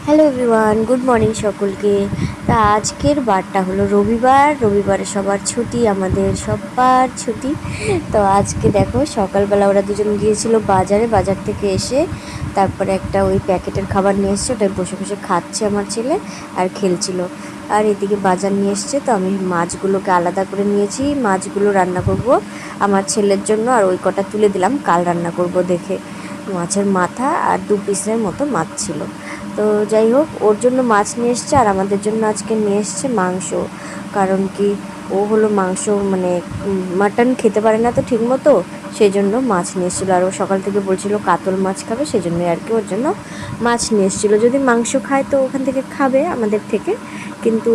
Hello everyone, good morning সকলকে। তা আজকের বারটা হলো রবিবার। রবিবারে সবার ছুটি, আমাদের সবার ছুটি। তো আজকে দেখো সকালবেলা ওরা দুজন গিয়েছিল বাজারে, বাজার থেকে এসে তারপরে একটা ওই প্যাকেটের খাবার নিয়ে এসছে, ওটাই বসে বসে খাচ্ছে আমার ছেলে আর খেলছিল। আর এদিকে বাজার নিয়ে এসছে, তো আমি মাছগুলোকে আলাদা করে নিয়েছি। মাছগুলো রান্না করব আমার ছেলের জন্য, আর ওই কটা তুলে দিলাম কাল রান্না করব দেখে। মাছের মাথা আর 2 পিসের মতো মাছ ছিল। তো যাই হোক, ওর জন্য মাছ নিয়ে এসছে আর আমাদের জন্য আজকে নিয়ে এসছে মাংস। কারণ কি, ও হলো মাংস মানে মাটন খেতে পারে না তো ঠিক মতো, সেই জন্য মাছ নিয়ে এসেছিলো। আর ও সকাল থেকে বলছিল কাতল মাছ খাবে, সেই জন্যই আর কি ওর জন্য মাছ নিয়ে এসেছিলো। যদি মাংস খায় তো ওখান থেকে খাবে আমাদের থেকে, কিন্তু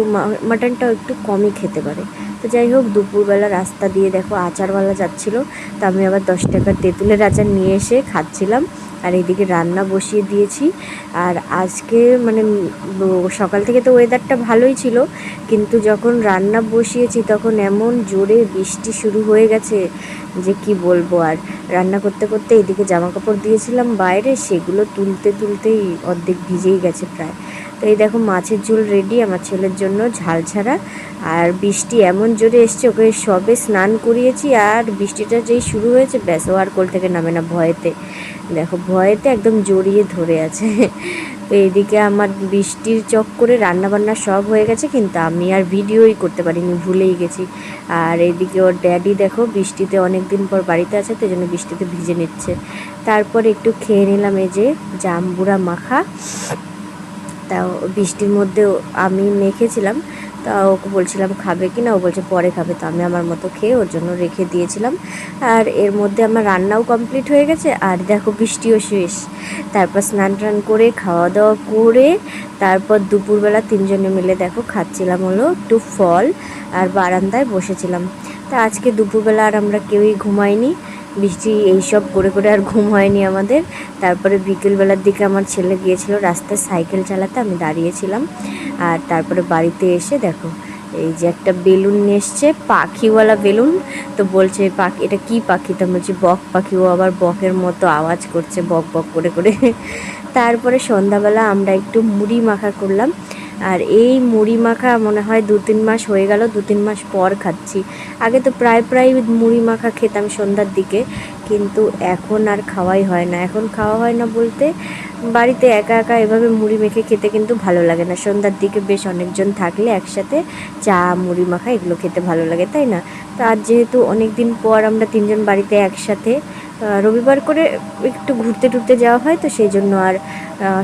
মাটনটাও একটু কমই খেতে পারে। তো যাই হোক, দুপুরবেলা রাস্তা দিয়ে দেখো আচারওয়ালা যাচ্ছিলো, তো আমি আবার 10 টাকার তেঁতুলের আচার নিয়ে এসে খাচ্ছিলাম। আর এইদিকে রান্না বসিয়ে দিয়েছি। আর আজকে মানে সকাল থেকে তো ওয়েদারটা ভালোই ছিল, কিন্তু যখন রান্না বসিয়েছি তখন এমন জোরে বৃষ্টি শুরু হয়ে গেছে যে কি বলবো। আর রান্না করতে করতে এদিকে জামা কাপড় দিয়েছিলাম বাইরে, সেগুলো তুলতে তুলতেই অর্ধেক ভিজেই গেছে প্রায়। তো এই দেখো মাছের ঝোল রেডি আমার ছেলের জন্য ঝাল ছাড়া। আর বৃষ্টি এমন জোরে এসছে, ওকে সবে স্নান করিয়েছি আর বৃষ্টিটা যেই শুরু হয়েছে ব্যাস, ও আর কোল থেকে নামে না ভয়েতে। দেখো ভয়েতে একদম জড়িয়ে ধরে আছে। তো এদিকে আমার বৃষ্টির চক্করে রান্নাবান্না সব হয়ে গেছে, কিন্তু আমি আর ভিডিওই করতে পারিনি, ভুলেই গেছি। আর এদিকে ওর ড্যাডি দেখো বৃষ্টিতে অনেক দিন পর বাড়িতে আছে, তো এই জন্য বৃষ্টিতে ভিজে নিচ্ছে। তারপর একটু খেয়ে নিলাম এই যে জাম্বুরা মাখা। তাও বৃষ্টির মধ্যে আমি মেখেছিলাম, তা ওকে বলছিলাম খাবে কি না, ও বলছে পরে খাবে। তো আমি আমার মতো খেয়ে ওর জন্য রেখে দিয়েছিলাম। আর এর মধ্যে আমার রান্নাও কমপ্লিট হয়ে গেছে, আর দেখো বৃষ্টিও শেষ। তারপর স্নান টান করে খাওয়া দাওয়া করে তারপর দুপুরবেলা তিনজনে মিলে দেখো খাচ্ছিলাম হলো একটু ফল, আর বারান্দায় বসেছিলাম। তা আজকে দুপুরবেলা আর আমরা কেউই ঘুমাইনি, বৃষ্টি এইসব করে করে আর ঘুম হয়নি আমাদের। তারপরে বিকেলবেলার দিকে আমার ছেলে গিয়েছিল রাস্তায় সাইকেল চালাতে, আমি দাঁড়িয়েছিলাম। আর তারপরে বাড়িতে এসে দেখো এই যে একটা বেলুন নিয়ে এসছে, পাখিওয়ালা বেলুন। তো বলছে পাখি, এটা কি পাখি? তো বলছি বক পাখি। ও আবার বকের মতো আওয়াজ করছে বক বক করে করে। তারপরে সন্ধ্যাবেলা আমরা একটু মুড়ি মাখা করলাম। আর এই মুড়ি মাখা মনে হয় 2-3 মাস হয়ে গেল, 2-3 মাস পর খাচ্ছি। আগে তো প্রায় প্রায় মুড়ি মাখা খেতাম সন্ধ্যার দিকে, কিন্তু এখন আর খাওয়াই হয় না। এখন খাওয়া হয় না বলতে, বাড়িতে একা একা এভাবে মুড়ি মেখে খেতে কিন্তু ভালো লাগে না। সন্ধ্যার দিকে বেশ অনেকজন থাকলে একসাথে চা মুড়ি মাখা এগুলো খেতে ভালো লাগে, তাই না? তো আজ যেহেতু অনেক দিন পর আমরা তিনজন বাড়িতে একসাথে, রবিবার করে একটু ঘুরতে টুরতে যাওয়া হয়, তো সেই জন্য আর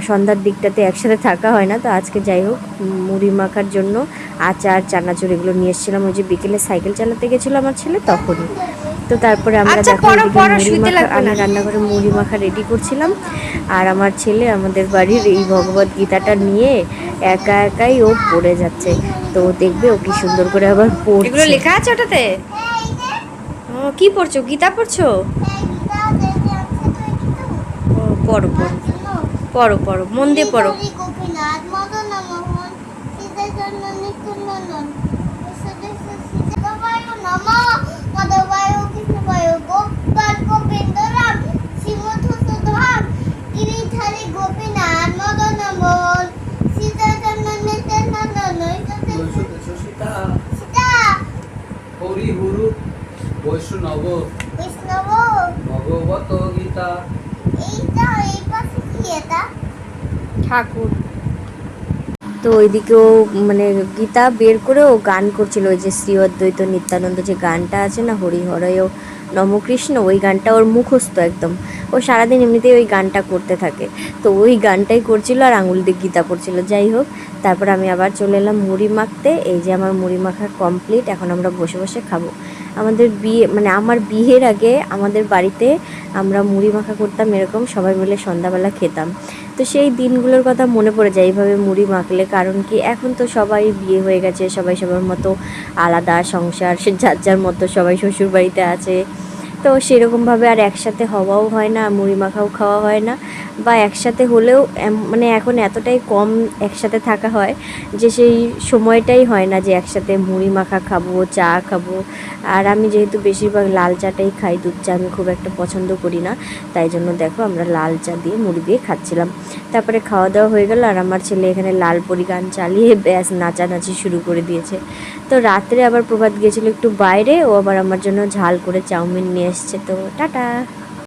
সন্ধ্যার দিকটাতে একসাথে থাকা হয় না। তো আজকে যাই হোক, মুড়ি মাখার জন্য আচার চানাচুর এগুলো নিয়ে এসেছিলাম, ওই যে বিকেলে সাইকেল চালাতে গেছিলো আমার ছেলে তখনই। তো তারপরে আমরা দেখো এদিকে মুড়ি মাখা, আমি রান্নাঘরে মুড়ি মাখা রেডি করছিলাম, আর আমার ছেলে আমাদের বাড়ির এই ভগবত গীতাটা নিয়ে একা একাই ও পড়ে যাচ্ছে। তো দেখবে ও কি সুন্দর করে আবার পড়ছে। এগুলো লেখা আছে ওটাতে? ও, কি পড়ছো? গীতা পড়ছো? ও, পড়ো পড়ো পড়ো পড়ো, মন দিয়ে পড়ো। হরি গুরু বৈষ্ণব বৈষ্ণব ভগবত গীতা। এই পাশে কি এটা? ঠাকুর। তো ওইদিকেও মানে গীতা বের করে ও গান করছিল, ওই যে শ্রী অদ্বৈত নিত্যানন্দ যে গানটা আছে না, হরি হরয় নমকৃষ্ণ, ওই গানটা ওর মুখস্থ একদম। ও সারাদিন এমনিতেই ওই গানটা করতে থাকে, তো ওই গানটাই করছিল আর আঙুল দিয়ে গীতা পড়ছিল। যাই হোক, তারপর আমি আবার চলে এলাম মুড়ি মাখতে। এই যে আমার মুড়ি মাখা কমপ্লিট, এখন আমরা বসে বসে খাবো। আমাদের বিয়ে মানে আমার বিয়ের আগে আমাদের বাড়িতে আমরা মুড়ি মাখা করতাম, এরকম সবাই মিলে সন্ধ্যাবেলা খেতাম। তো সেই দিনগুলোর কথা মনে পড়ে যায় এইভাবে মুড়ি মাখলে। কারণ কি, এখন তো সবাই বিয়ে হয়ে গেছে, সবাই সবার মতো আলাদা সংসার, সে যার যার মতো সবাই শ্বশুর বাড়িতে আছে, তো সেরকমভাবে আর একসাথে হওয়াও হয় না, মুড়ি মাখাও খাওয়া হয় না, বা একসাথে হলেও মানে এখন এতটাই কম একসাথে থাকা হয় যে সেই সময়টাই হয় না যে একসাথে মুড়ি মাখা খাবো, চা খাবো। আর আমি যেহেতু বেশিরভাগ লাল চাটাই খাই, দুধ চা আমি খুব একটা পছন্দ করি না, তাই জন্য দেখো আমরা লাল চা দিয়ে মুড়ি দিয়ে খাচ্ছিলাম। তারপরে খাওয়া দাওয়া হয়ে গেল, আর আমার ছেলে এখানে লাল পরি গান চালিয়ে ব্যাস নাচানাচি শুরু করে দিয়েছে। তো রাত্রে আবার প্রভাত গিয়েছিল একটু বাইরে, ও আবার আমার জন্য ঝাল করে চাউমিন নিয়ে এসছে। তো টাটা।